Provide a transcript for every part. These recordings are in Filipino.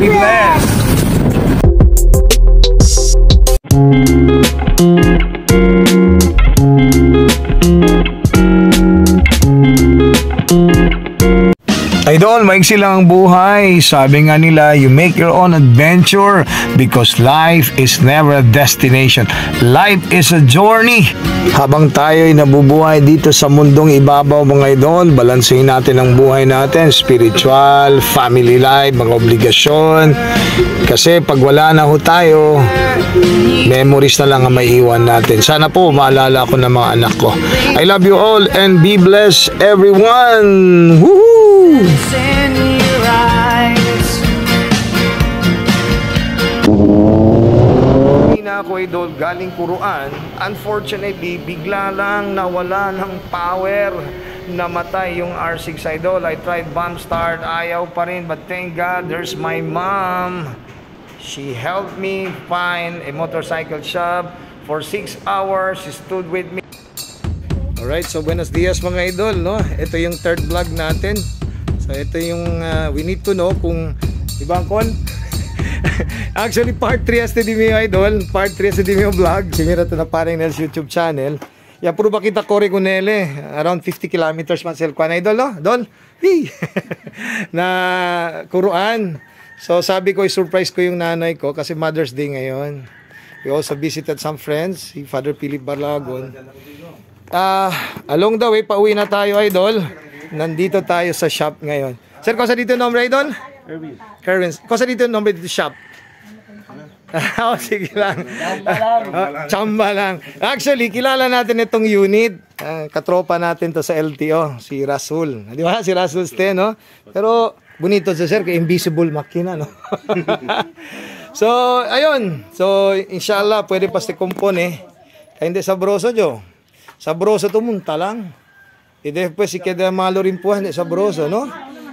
be blessed. Idol, maiksi lang ang buhay. Sabi nga nila, you make your own adventure because life is never a destination. Life is a journey. Habang tayo'y nabubuhay dito sa mundong ibabaw, mga idol, balansehin natin ang buhay natin, spiritual, family life, mga obligasyon. Kasi pag wala na ho tayo, memories na lang ang maiiwan natin. Sana po maalala ko ng mga anak ko. I love you all and be blessed everyone. Woohoo! In your eyes. Hindi na ako idol galing Quran. Unfortunately, bigla lang nawala ng power. Namatay yung R6 idol. I tried bomb start, ayaw pa rin. But thank God, there's my mom. She helped me find a motorcycle shop. For 6 hours, she stood with me. Alright, so buenos dias mga idol, no? Ito yung third vlog natin. So ito yung we need to know kung ibang kon. Actually part 3 as di mo idol, part 3 as di mo vlog. Simira to na parang Nels YouTube channel. Ya puro ba kita kore kunele around 50 kilometers man sel kwan idol no? Dol. Na Quran. So sabi ko i-surprise ko yung nanay ko kasi Mother's Day ngayon. We also visited some friends, si Father Philip Balagon. Along the way pauwi na tayo idol. Nandito tayo sa shop ngayon. Sir, kung sa dito nombre idol? Kerwin. Kung sa dito nombre dito shop? Oh, sige lang. Chamba lang. Actually, kilala natin itong unit. Katropa natin to sa LTO, si Rasul. Di ba? Si Rasul Ste, no? Pero, bonito sa sir, kay invisible makina, no? So, ayun. So, inshallah, pwede pa si kumpone. Kaya hindi sabroso, Jo. Sabroso to munta lang. E después si queda malo rin po sa broso, no?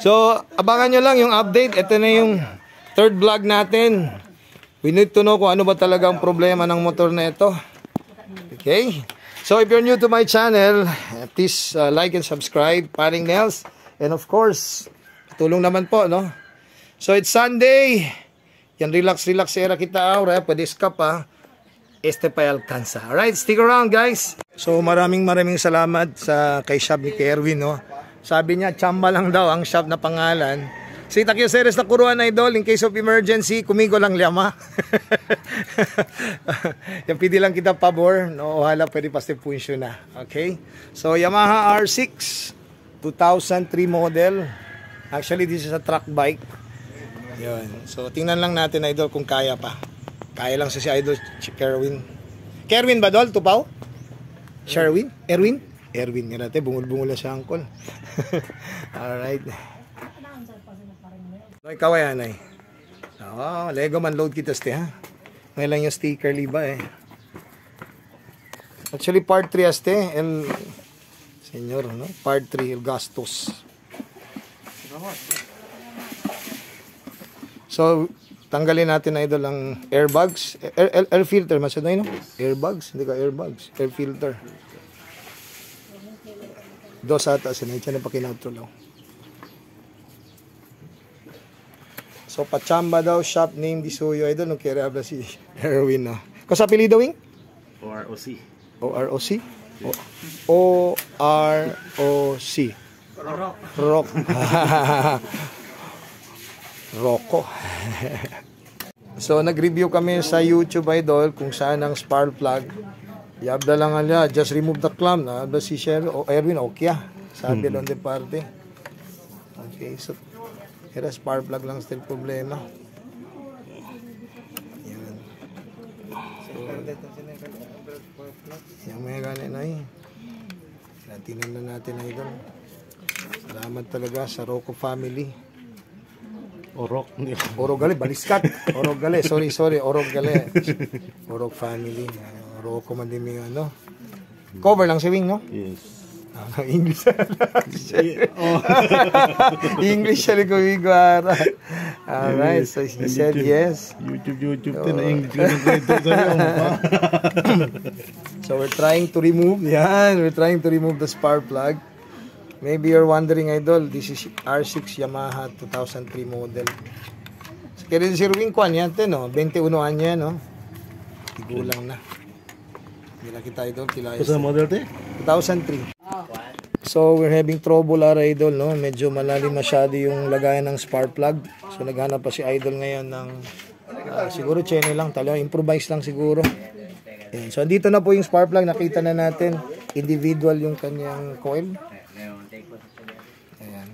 So, abangan nyo lang yung update. Ito na yung third vlog natin. We need to know kung ano ba talaga ang problema ng motor na ito. Okay? So, if you're new to my channel, please like and subscribe. Paring Nels. And of course, tulong naman po, no? So, it's Sunday. Yan, relax era kita aura. Pwede skap, ha? Este pa alcanza. Alright, stick around guys. So maraming salamat sa kay shop ni Kerwin, no. Sabi niya chamba lang daw ang shop na pangalan. Si Takyo Series na Quran idol, in case of emergency, kumigo lang liyama. Yung pidi lang kita pabor, no, hala pwede pa step punsyo na. Okay? So Yamaha R6 2003 model. Actually this is a truck bike. Yun. So tingnan lang natin idol kung kaya pa. Kaya lang sa si idol Kerwin. Kerwin ba dol? Tupaw? Sherwin? Erwin? Erwin nga natin. Bungul-bungul na siya angkol. Alright. So, ikaw ay anay. Oo, Lego man load kita ste ha. Ngayon lang yung sticker liba eh. Actually part 3 aste. El Senyor, no? Part 3 El Gastos. So, tanggalin natin na idol ang airbags. Air filter, masaday no? Airbags, hindi ka airbags. Air filter. Dos ata, sinay siya na pakinautrolaw. So, pachamba daw, shop name di suyo. Idol, nung kaya habla si Erwin, no? Kung sa apelido, wing? OROC. OROC? OROC. Rock. Rocco. So nag-review kami sa YouTube idol kung saan ang spark plug. Yabda lang niya, just remove the clamp na. Si Sher o Erwin okay. Sabi lang de parte. Okay, so era spark plug lang still problema. Yan. So yung mga ganyan na eh. Natinan na natin idol. Salamat talaga sa Rocco family. Orok. Orok Gale, baliskat. Orok Gale, sorry, Orok Gale. Orok family. Orok man din may ano. Cover lang si Wing, no? Yes. English. English siya ko igwara. Alright, so he said yes. YouTube din na English ko So we're trying to remove, we're trying to remove the spark plug. Maybe you're wondering, idol, this is R6 Yamaha 2003 model. Kaya rin si Erwin Kwan yan, no? 21 anyo yan, no? Tigulang na. Hindi lang kita idol, kilaya. What's the model te? 2003. So, we're having trouble, idol, no? Medyo malalim masyado yung lagayan ng spark plug. So, naghanap pa si idol ngayon ng siguro channel lang, talaga improvise lang siguro. Ayan. So, andito na po yung spark plug. Nakita na natin individual yung kanyang coil. Ayan.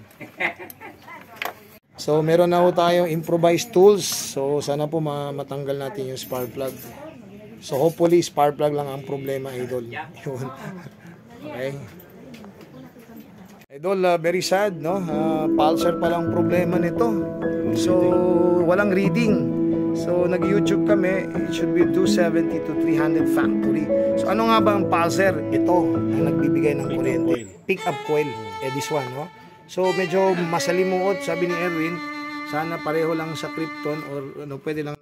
So, meron na po tayong improvised tools. So, sana po matanggal natin yung spark plug. So, hopefully, spark plug lang ang problema, idol. Yun. Okay. Idol, very sad, no? Pulsar pa lang problema nito. So, walang reading. So, nag-YouTube kami. It should be 270 to 300 factory. So, ano nga ba ang pulsar? Ito, ang nagbibigay ng kuryente. Pick up coil. This one, no? So, medyo masalimuot, sabi ni Erwin, sana pareho lang sa Krypton or ano, pwede lang.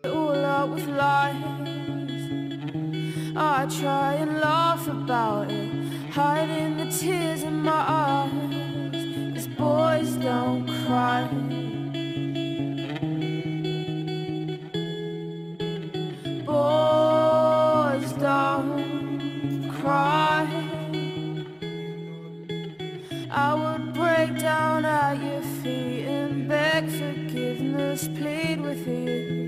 I try and laugh about it, hiding the tears in my eyes, 'cause boys don't cry. Boys don't cry. I would break down at your feet and beg forgiveness, plead with you.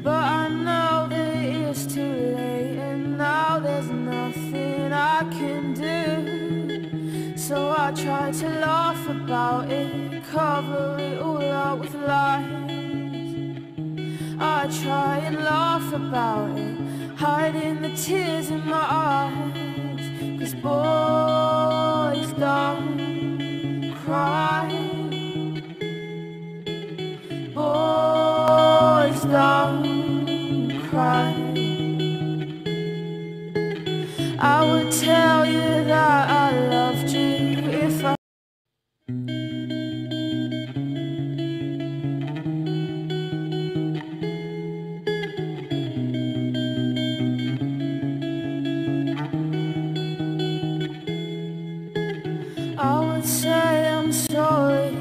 But I know that it's too late, and now there's nothing I can do. So I try to laugh about it, cover it all up with lies. I try and laugh about it, hiding the tears in my eyes, 'cause boys don't cry. Boys don't cry. I would tell you that I loved you if I would say I'm sorry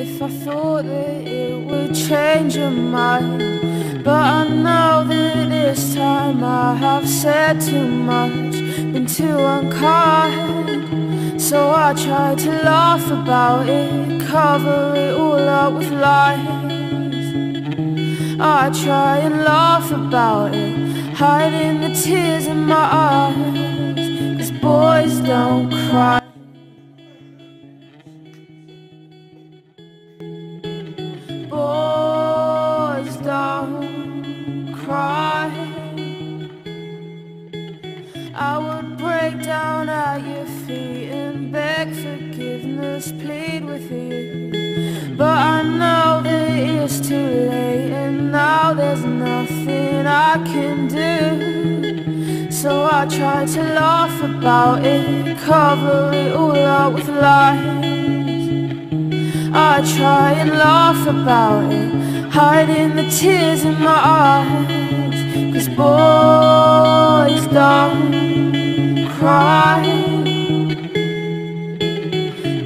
if I thought that it would change your mind. But I know that this time I have said too much, been too unkind. So I try to laugh about it, cover it all up with lies. I try and laugh about it, hiding the tears in my eyes, 'cause boys don't cry. Boys don't cry. I would break down at your feet and beg forgiveness, plead with you. But I know that it's too late, and now there's nothing I can do. So I try to laugh about it, cover it all up with lies. I try and laugh about it, hiding the tears in my eyes, 'cause boys don't cry.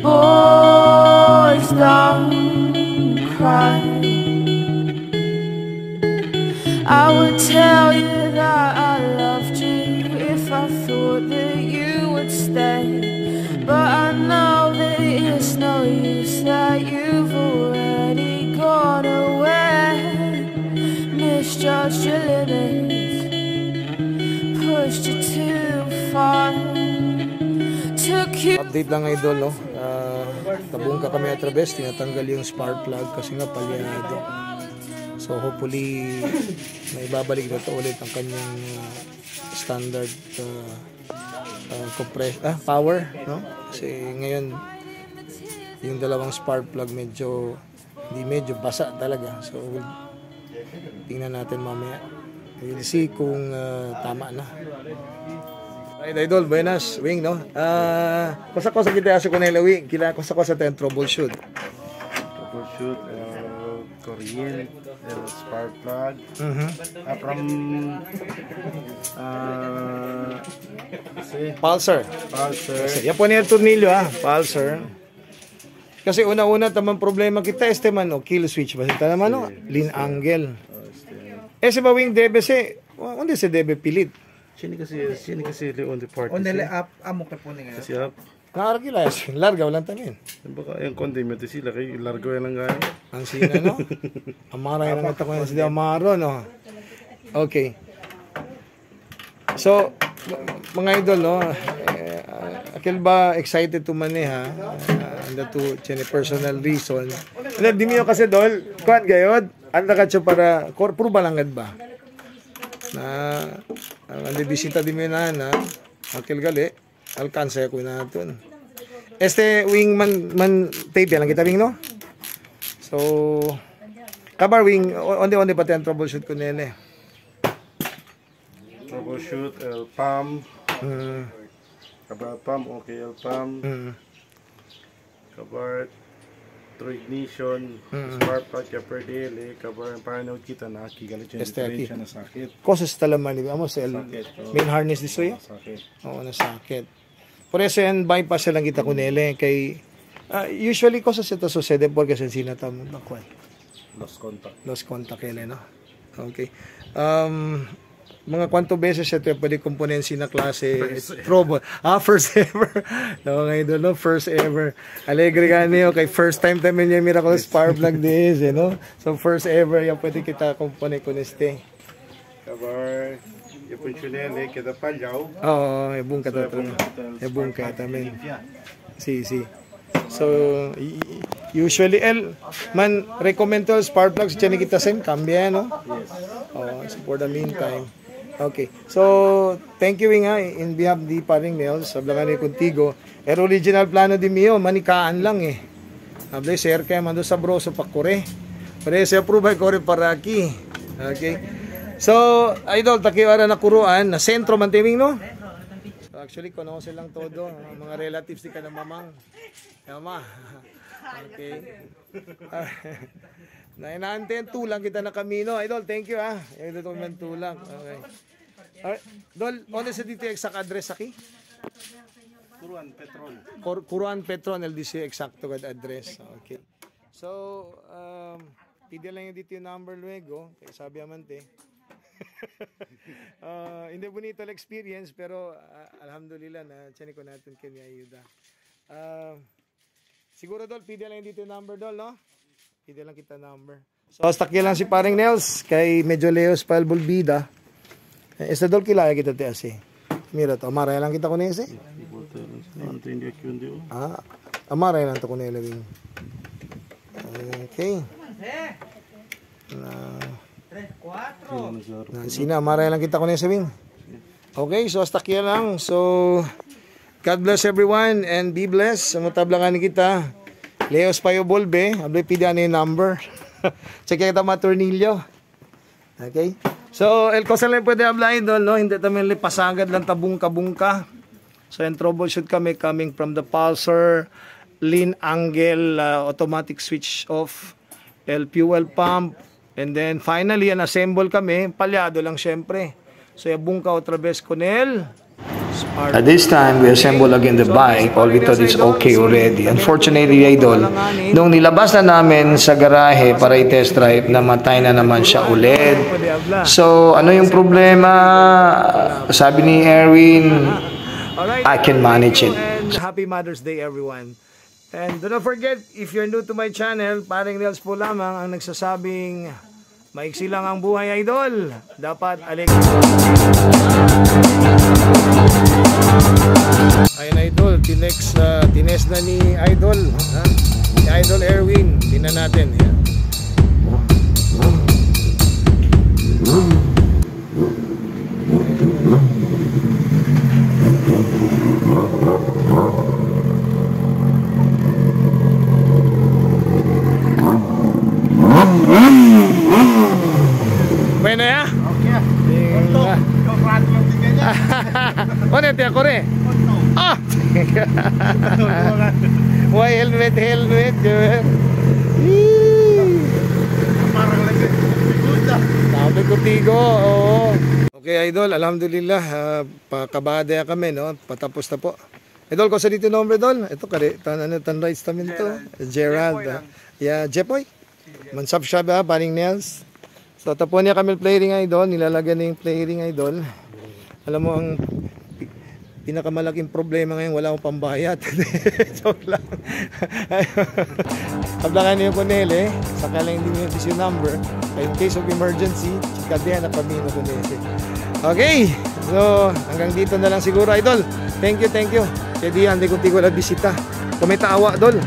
Boys don't cry. I would tell you that I loved you if I thought that you would stay, but I know that it's no use, that you've already gone away. Misjudged your limits, pushed you too far, took you. Update lang, idol, no? Tabungka kami at Traves, tinatanggal yung spark plug kasi nga palyado. So hopefully may babalik na to ulit ang kanyang standard power, no? Kasi ngayon yung dalawang spark plug medyo basa talaga. So tingnan natin mamaya. We'll see kung tama na. Right, idol, buenas, Wing, no? Kosa-kosa kita sa Cornelia, Wing. Kosa-kosa tayong troubleshoot. Troubleshoot, Korean, spark plug. From Pulsar. Yan po niya tornilyo, pulsar. Kasi una-una tamang problema kita este man o kill switch ba kita naman no lean angle. Ese ba wing debe se onde se debe pilit. Sini kasi on the part. Onde le up amo ka po nga. Kasi up. Nakakilas, larga walang tamin. Baka yung condiment sila kay largo yan lang gaya. Ang sina no. Amara yan ang tako si Amaro no. Okay. So mga idol no, akil ba excited to maneha? Anda to chene personal reason. Ano di mo kasi dol, kuan gayod, anda ka para puro balangad ba? Na andi bisita di mo na akil gali, alkansa ko na naton. Este wing man tape lang kita wing no. So kabar wing onde pati ang troubleshoot ko nene. Troubleshoot palm. Kabar palm okay palm. Kabar through ignition, spark plug per daily, kabar paano kita na kigalit yung differential na sakit. Kosas talaman ni amo sa main harness diso ya. Sakit. Oo na sakit. Por eso yan bypass lang kita kunele kay usually cosas ito sucede porque sencilla tamo nakuan. Lost contact kele no. Okay. Mga kwanto beses ito pwede komponensi na klase trouble. First ever. No, ngayon no, first ever. Alegre ka niyo kay first time tayo niya miracle spark plug this, you know. So first ever yan pwede kita kompone kun este. Kabar yung funcionele kita palyaw. Oo, ebung ka tatro. Ebung ka tamen. Si. So usually man recommend to spark plugs chene kita sen cambia no. Yes. So for the meantime. Okay. So, thank you nga in behalf di paring Nels, sablangan ni Contigo. Original plano di mio, manikaan lang eh. Hablay sir kaya mando sa broso pakure. Pare se approve ko rin para aquí. Okay. So, idol takiwara na kuruan na sentro man timing no. So, actually konose lang todo mga relatives di ka na mamang. Mama. Okay. Nainanten tulang kita na kamino. Idol, thank you ah. Ito man tulang. Okay. Alright. Dol, ano sa dito exact address aki? Kuruan Petron. Kuruan Petron LDC eksakto kad address. Okay. So, pidi lang yung dito yung number luego. Kaya sabi amante. Hindi bonito ang experience pero alhamdulillah na tiyan ko natin kanya ayuda. Siguro dol, pidi lang yung dito yung number dol, no? Hindi lang kita number. So, stakya lang si paring Nels kay medyo Leos Pal Bulbida. Esta dol kilaya kita te asi. Mira to, amaray lang kita kuno ese. Amaray lang to kuno lawing. Okay. Sina amaray lang kita kuno ese wing. Okay, so stakya lang. So, God bless everyone and be blessed. Sumutablangan kita. Leos Payo Bolbe, ablay pida ni number. Check kita maturnilyo. Okay? So, el cosa lang pwede ablay doon, no? Hindi tayo pasagad lang tabungka-bungka. So, yung troubleshoot kami coming from the pulsar, lean angle, automatic switch off, el fuel pump, and then finally, an assemble kami, palyado lang syempre. So, yung bungka otra vez con el At this time, we assemble again the bike, all we thought it's okay already. Unfortunately, idol, nung nilabas na namin sa garahe para i-test drive, namatay na naman siya ulit. So, ano yung problema? Sabi ni Erwin, I can manage it. Happy Mother's Day, everyone. And do not forget, if you're new to my channel, paring Nels po lamang ang nagsasabing maiksi lang ang buhay, idol. Dapat ayun idol, tines na ni idol, ha? Ni idol Erwin, tingnan natin. Yan. Bueno ya? Okay. Ano tiya ko re? Ah! Why helmet? Sabi ko tigo, oo. Okay idol, alhamdulillah, pakabada kami, no? Patapos na po. Idol, ko sa dito nombre, Idol? Ito, tan rights namin to. Gerald. Yeah, Jepoy. Mansap siya ba, paring nails. So, tapon niya kami play ring, Idol. Nilalagyan niya yung play ring, Idol. Alam mo, ang pinakamalaking problema ngayon, wala akong pambayad. Joke lang. Kablangan niyo po nele, saka lang hindi niyo yung number. In case of emergency, chikadehan na pamino po nele. Okay, so hanggang dito na lang siguro, Idol. Thank you. Kaya di hindi ko wala bisita. Kumita awa, Idol.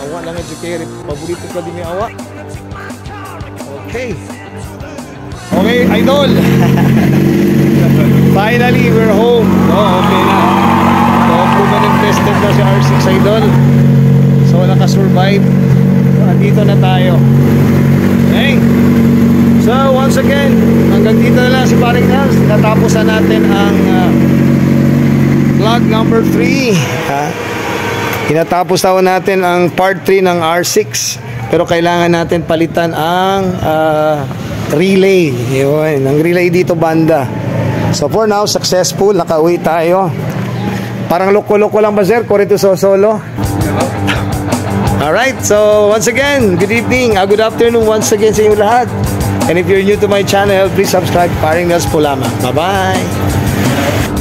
Awa lang yung kay paborito ko din yung awa. Okay, Idol. Finally, we're home. Okay na. So, proven and tested na si R6, Idol. So, nakasurvive. So, andito na tayo. Okay. So, once again, hanggang dito na lang si Paring Nels. Natapos na natin ang vlog number 3. Tinatapos na natin ang part 3 ng R6. Pero kailangan natin palitan ang relay. Yun, ang relay dito banda. So for now, successful. Nakauwi tayo. Parang loko-loko lang ba, sir? Korito solo. Alright, so once again, good evening, good afternoon once again sa inyo lahat. And if you're new to my channel, please subscribe. Paring Nels po lamang. Bye-bye.